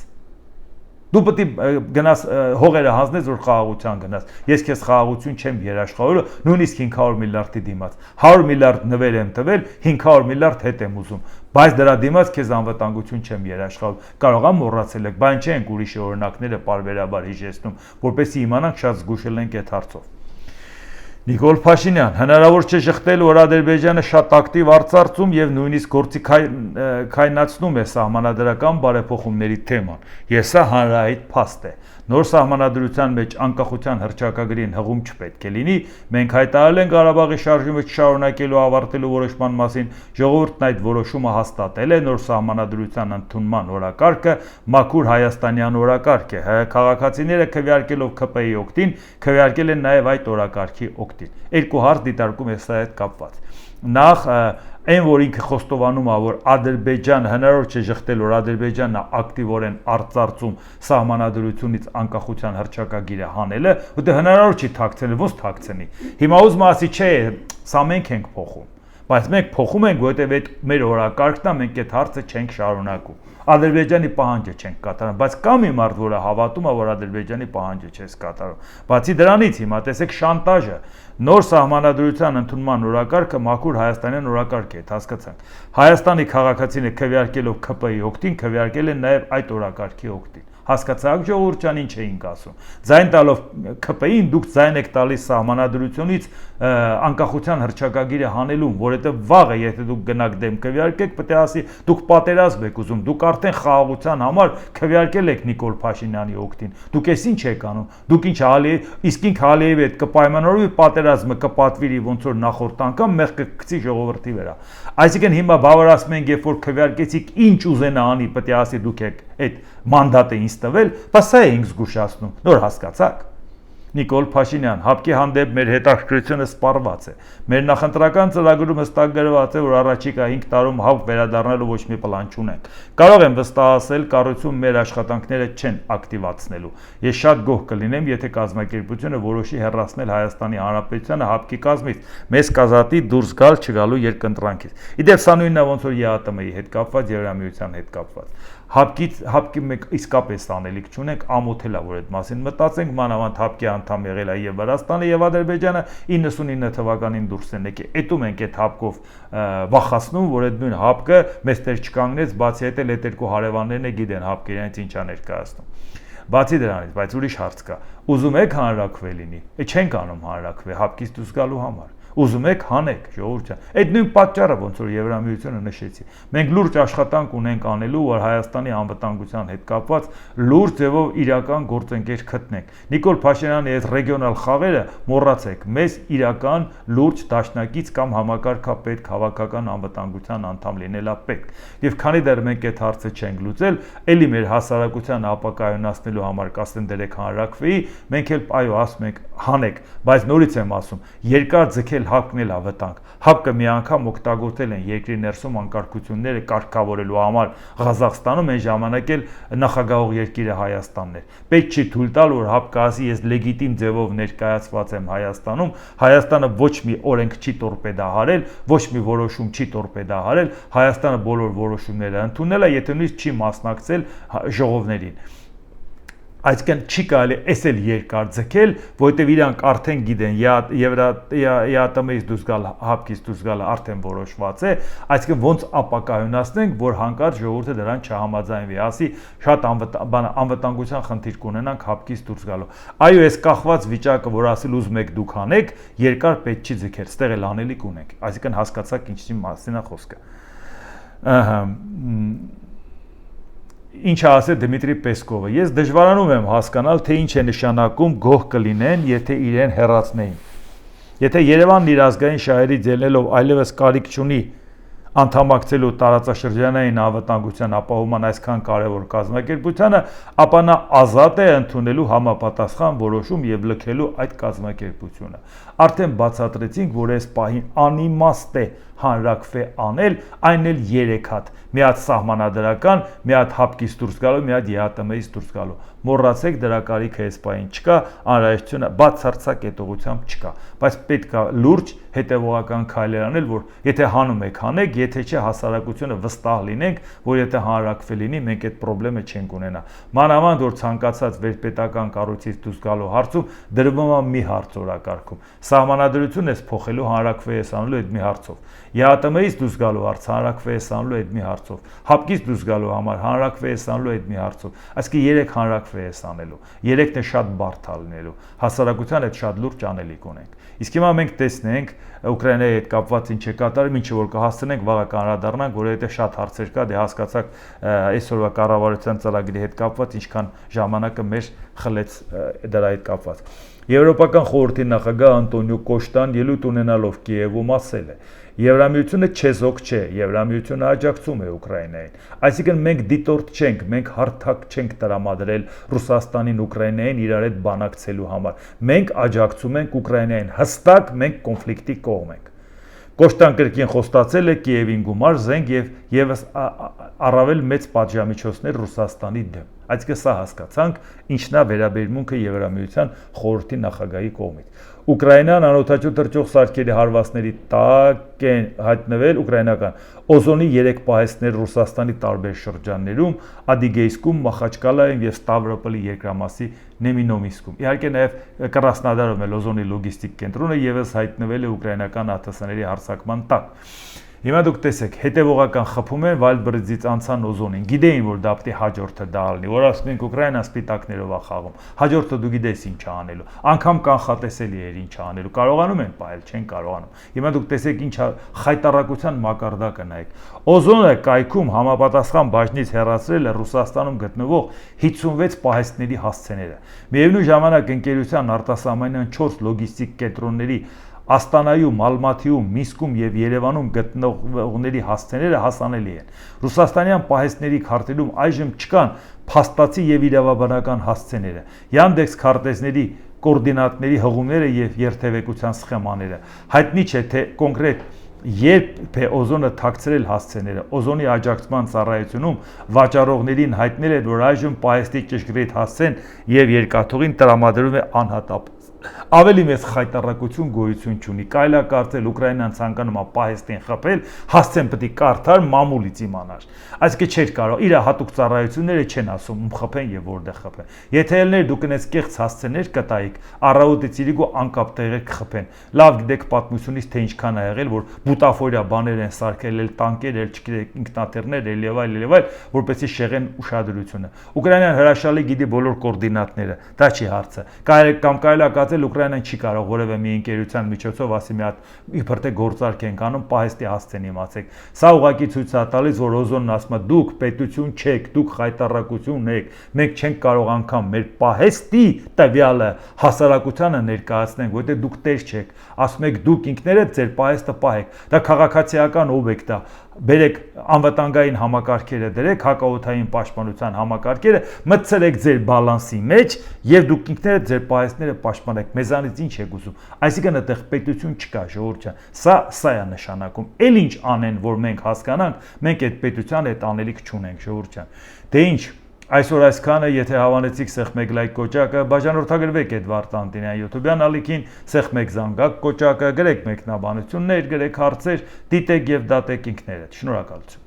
Դու պետք է գնաս հողերը հանձնես, որ խաղաղության գնաս։ Ես քեզ խաղաղություն չեմ երաշխավորում, նույնիսկ 500 միլիարդի դիմաց։ 100 միլիարդ նվեր եմ տվել, 500 միլիարդ հետ եմ ուզում։ Բայց դրա դիմաց քեզ անվտանգություն չեմ երաշխավորում։ Կարող եմ մոռացել եք, բայց չենք ուրիշի օրինակները պարբերաբար հիշեցնում, որպեսզի իմանանք շատ զգուշել ենք այդ հարցով։ Նիկոլ Փաշինյան, հնարավոր չէ շղթել, որ Ադրբեջանը շատ ակտիվ արծարծում եւ նույնիսկ գործի քայնացնում է սահմանադրական բարեփոխումների թեման։ Ես սա հանրահայտ փաստ է։ Նոր սահմանադրության մեջ անկախության հռչակագրին հղում չպետք է լինի։ Մենք հայտարարել ենք Ղարաբաղի շարժումը չշարունակելու ավարտելու որոշման մասին։ Ժողովուրդն այդ որոշումը հաստատել է։ Նոր սահմանադրության ընդունման օրակարգը մաքուր հայաստանյան օրակարգ է։ Քաղաքացիները քվեարկելով ՔՊ-ի օգտին քվեարկել են նաև այդ օրակարգի օգտին։ Երկու հարց դիտարկում է սա հետ կապված։ Նախ այն որ ինքը խոստովանում է որ Ադրբեջանը հնարավոր չէ շղթել որ Ադրբեջանը ակտիվորեն արծարծում սահմանադրությունից անկախության հռչակագիրը հանելը, որտեղ հնարավոր չի թաքցնել, ոնց թաքցնի։ Հիմա ուզում ասի չէ, սա մենք ենք փոխում, բայց մենք փոխում ենք, որտեղ այդ մեր օրակարգն է, մենք այդ հարցը չենք շարունակում։ Ադրբեջանի պահանջը չենք կատարում, բայց կա մի մարդ, որը հավատում է, որ Ադրբեջանի պահանջը չես կատարում։ Բացի դրանից հիմա տեսեք շանտաժը, նոր սահմանադրության ընդունման օրակարգը մաքուր հայաստանյան օրակարգ է, հասկացանք։ Հայաստանի քաղաքացիները քվեարկելով ՔՊ-ի օգտին քվեարկել են նաև այդ օրակարգի օգտին։ Հասկացաք ժողովուրդ ջան ինչ էինք ասում։ Ձայն տալով ՔՊ-ին դուք ձայն եք տալիս սահմանադրությունից անկախության հռչակագիրը հանելուն, որովհետև վաղը եթե դուք գնաք դեմ քվեարկեք, պետք է ասի դուք պատերազմ եք ուզում, դուք արդեն խաղաղության համար քվեարկել եք Նիկոլ Փաշինյանի օգտին։ Դուք էս ինչ եք անում։ Դուք ինչ իսկ ինքը Ալիևի հետ կպայմանավորվի պատերազմը կպատվիրի ոնց որ նախորդ անգամ մեղքը կգցի ժողովրդի վրա։ Այսինքն հիմա բավարարում ենք, երբ որ քվեարկեցիք ինչ ուզենա անի, պետք է ասի դուք եք այդ մանդատը ինձ տվել, բայց սա էինք զգուշացնում։ Նոր հասկացաք։ Նիկոլ Փաշինյան, հապկի հանդեպ մեր հետաքրքրությունը սպառված է։ Մեր նախընտրական ծրագրում հստակ գրված է, որ առաջիկա 5 տարում հապկ վերադառնալու ոչ մի պլան չունենք։ Կարող եմ վստահել, կառույցում մեր աշխատանքները չեն ակտիվացնելու։ Ես շատ գոհ կլինեմ, եթե կազմակերպությունը որոշի հեռացնել Հայաստանի Հանրապետությանը հապկի կազմից, մեզ կազատի դուրս գալ չգալու երկընտրանքից։ Իդեպ սա նույնն է ոնց որ ԵԱՏՄ-ի հետ կապված, Եվրամիության հետ կապված։ Հապկի մենք իսկապես անելիք չունենք, ամոթել է որ այդ մասին մտածենք, մանավանդ հապկի անդամ եղել է եւ Վրաստանը եւ Ադրբեջանը 99 թվականին դուրս են եկել։ Էտում ենք այդ հապկով վախացնում, որ այդ նույն հապկը մեզ տեր չկանգնեց, բացի այդ էլ այդ երկու հարևաններն է գիտեն հապկը իրենց ինչա ներկայացնում։ Բացի դրանից, բայց ուրիշ հարց կա։ Ուզում եք հանրակրվե լինի։ Չենք անում հանրակրվե հապկից դուրս գալու համար։ Ուզում եք հանեք, ժողովուրդ ջան։ Այդ նույն պատճառը ոնց որ Եվրամիությունը նշեցի։ Մենք լուրջ աշխատանք ունենք անելու, որ Հայաստանի անվտանգության հետ կապված լուրջ ձևով իրական գործընկեր գտնենք։ Նիկոլ Փաշինյանի այս ռեգիոնալ խաղերը մոռացեք, մեզ իրական լուրջ դաշնակից կամ համակարգապետ քաղաքական անվտանգության անդամ լինելա պետք։ Եվ քանի դեռ մենք այդ հարցը չենք լուծել, ելի մեր հասարակության ապակայունացնելու համար կասեն դերեք հանրակրվեի, մենք էլ այո ասում ենք հանեք, բայց նորից եմ ասում, երկար ձգել հապկն էլ ավտանգ։ Հապկը մի անգամ օգտագործել են երկրի ներսում անկարգությունները կարգավորելու համար Ղազախստանում, այն ժամանակ էլ նախագահող երկիրը Հայաստանն էր։ Պետք չի թույլ տալ, որ հապկը ասի ես լեգիտիմ ձևով ներկայացված եմ Հայաստանում, Հայաստանը ոչ մի օրենք չի տորպեդահարել, ոչ մի որոշում չի տորպեդահարել, Հայաստանը բոլոր որոշումները ընդունել է, եթե նույնիսկ չի մասնակցել ժողովներին։ Այսինքն չի կարելի էս էլ երկար ձգել, որովհետև իրանք արդեն գիտեն ԵԱՏՄ-ից դուրս գալ, հապկից դուրս գալը արդեն որոշված է, այսինքն ոնց ապակայունացնենք, որ հանկարծ ժողովուրդը դրան չհամաձայնվի, ասի շատ անվտանգության խնդիր կունենանք հապկից դուրս գալու։ Այո, այս կախված վիճակը, որ ասել ուզում եք դուք անեք, երկար պետք չի ձգել, ստեղ էլ անելիք ունենք, այսինքն հասկացաք ինչի մասին է խոսքը։ Ահա Ինչ ասել Դմիտրի Պեսկովը, ես դժվարանում եմ հասկանալ, թե ինչ է նշանակում գոհ կլինեն, եթե իրեն հեռացնեին։ Եթե Երևանն իր ազգային շահերից ելնելով այլևս կարիք չունի անդամակցելու տարածաշրջանային անվտանգության ապահովման այսքան կարևոր կազմակերպությանը, ապա նա ազատ է ընդունելու համապատասխան որոշում եւ լքելու այդ կազմակերպությունը։ Արդեն բացատրեցինք, որ այս պահին անիմաստ է հանրակրվե անել, այն էլ 3 հատ, մի հատ սահմանադրական, մի հատ հապկից դուրս գալու, մի հատ ԵԱՏՄ-ից դուրս գալու։ մոռացեք դրա կարիքը այս պահին չկա, անհրաժեշտությունը բացարձակ հետողությամբ չկա, բայց պետք է լուրջ հետևողական քայլեր անել, որ եթե հանում եք, հանեք, եթե չէ հասարակությունը վստահ լինենք, որ եթե հանրակրվե լինի, մենք այդ խնդրը չենք ունենա։ Մանավանդ որ ցանկացած վերպետական կառույցից դուրս գալու հարցում դրվում է մի հարց օրակարգում։ Սահմանադրությունն էս փոխելու հանրակրվե ես անելու այդ մի հարցով։ ԵԱՏՄ-ից դուրս գալու հարց հանրակրվե ես անելու այդ մի հարցով։ ՀԱՊԿ-ից դուրս գալու համար հանրակրվե ես անելու այդ մի հարցով։ Այսինքն 3 հանրակրվե ես անելու։ 3-ն է շատ բարդ լինելու։ Հասարակության հետ շատ լուրջ անելիք ունենք։ Իսկ հիմա մենք տեսնենք Ուկրաինայի հետ կապված ինչ է կատարում, ինչը որ կհասցնենք, վաղը կանրադառնանք, որովհետեւ շատ հարցեր կա, դե հասկացաք այսօրվա կառավարության ծրագրի հետ կապված ինչքան ժամանակը մեր խլեց դրա հետ կապված։ Եվրոպական խորհրդի նախագահ Անտոնիո Կոշտան ելույթ ունենալով Կիևում ասել է. Եվրամիությունը չեզոք չէ, Եվրամիությունը աջակցում է Ուկրաինային։ Այսինքն մենք դիտորդ չենք, մենք հարթակ չենք տրամադրել Ռուսաստանին Ուկրաինային իրար հետ բանակցելու համար։ Մենք աջակցում ենք Ուկրաինային, հստակ մենք կոնֆլիկտի կողմ ենք։ Կոշտան կրկին խոստացել է Կիևին գումար, զենք եւ եւս առավել մեծ պատժամիջոցներ Ռուսաստանի դեմ։ Այսինքն սա հասկացանք, ինչն է վերաբերմունքը Եվրամիության խորհրդի նախագահի կողմից։ Ուկրաինան անօդաչու թռչող սարքերի հարվածների տակ են հայտնվել ուկրաինական օզոնի 3 պահեստներ Ռուսաստանի տարբեր շրջաններում, Ադիգեյսկում, Մախաչկալայում եւ Ստավրոպոլի երկրամասի Նեմինոմիսկում։ Իհարկե նաեւ Կրասնոդարում էլ օզոնի լոգիստիկ կենտրոնը եւս հայտնվել է ուկրաինական ԱԹՍ-ների հարձակման տակ։ Հիմա դուք տեսեք, հետևողական խփում են Վալբրձից անցան օզոնին։ Գիտեին, որ դա պետք է հաջորդը դա լինի, որ ասում ենք Ուկրաինան սպիտակներով է խաղում։ Հաջորդը դու գիտես ինչ է անելու։ Անկամ կանխատեսելի էր ինչ է անելու։ Կարողանում են պահել, չեն կարողանում։ Հիմա դուք տեսեք ինչ խայտարակության մակարդակը նայեք։ Օզոնը կայքում համապատասխան բաժնից հեռացրել է Ռուսաստանում գտնվող 56 պահեստների հասցեները։ Միևնույն ժամանակ ընկերության արտասահմանյան 4 լոգիստիկ կենտրոնների Աստանայում, Ալմաթիում, Միսկում եւ Երևանում գտնողների հասցեները հասանելի են։ Ռուսաստանյան պահեստների քարտերում այժմ չկան փաստացի եւ իրավաբանական հասցեները։ Yandex քարտեզների կոորդինատների հղումները եւ երթևեկության սխեմաները։ Հայտնի չէ թե կոնկրետ երբ է օզոնը թաքցրել հասցեները։ Օզոնի աջակցման ծառայությունում վաճառողներին հայտնել է, որ այժմ պահեստի ճշգրիտ հասցեն եւ երկաթուղին տրամադրվում է անհատապ։ Ավելի մեծ խայտարակություն գոյություն չունի։ Կարելի է կարծել Ուկրաինան ցանկանում է պահեստին խփել, հասցեն պետք է կարդար մամուլից իմանար։ Այսինքն չէր կարող, իր հատուկ ծառայությունները չեն ասում ում խփեն եւ որտեղ խփեն։ Եթե ելներ դուք այնպես կեղծ հասցեներ կտայիք, առավոտից իրիկու անկապ տեղեր կխփեն։ Լավ գիտեք պատմությունից թե ինչքան է եղել, որ բուտաֆորիա բաներ են սարքել, էլ տանկեր, էլ չգիտեք ինքնաթիռներ, եւ այլ, որպեսզի շեղեն ուշադրությունը։ Ուկրաինան հրաշալի գիտի բոլոր կոորդինատները, դա չի հարցը։ Կարելի է կարծել Ուկրաինան չի կարող որևէ մի ընկերության միջոցով ասի մի հատ իբր թե գործարք ենք անում, պահեստի հասցեն իմացեք։ Սա ուղղակի ցույց է տալիս, որ օզոնն ասում է դուք պետություն չեք, դուք խայտարակություն եք, մենք չենք կարող անգամ մեր պահեստի տվյալը հասարակությանը ներկայացնենք, որտեղ դուք տեր չեք, ասում եք դուք ինքներդ ձեր պահեստը պահեք։ Դա քաղաքացիական օբյեկտ է։ Բերեք անվտանգային համակարգերը դրեք, հակաօդային պաշտպանության համակարգերը, մտցրեք ձեր բալանսի մեջ եւ դուք ինքներդ ձեր պահեստները պաշտպանեք։ Մեզանից ինչ եք ուզում։ Այսինքն այդտեղ պետություն չկա, ժողովուրդ ջան։ Սա է նշանակում։ Էլ ինչ անեն, որ մենք հասկանանք, մենք այդ պետության հետ անելիք չունենք, ժողովուրդ ջան։ Դե ինչ Այսօր այսքանը, եթե հավանեցիք սեղ մեկ լայք կոճակը, բաժանորդագրվեք Էդվարդ Տանտինյան YouTube-յան ալիքին, սեղ մեկ զանգակ կոճակը, գրեք մեկնաբանություններ, գրեք հարցեր, դիտեք եւ դատեք ինքներդ։ Շնորհակալություն։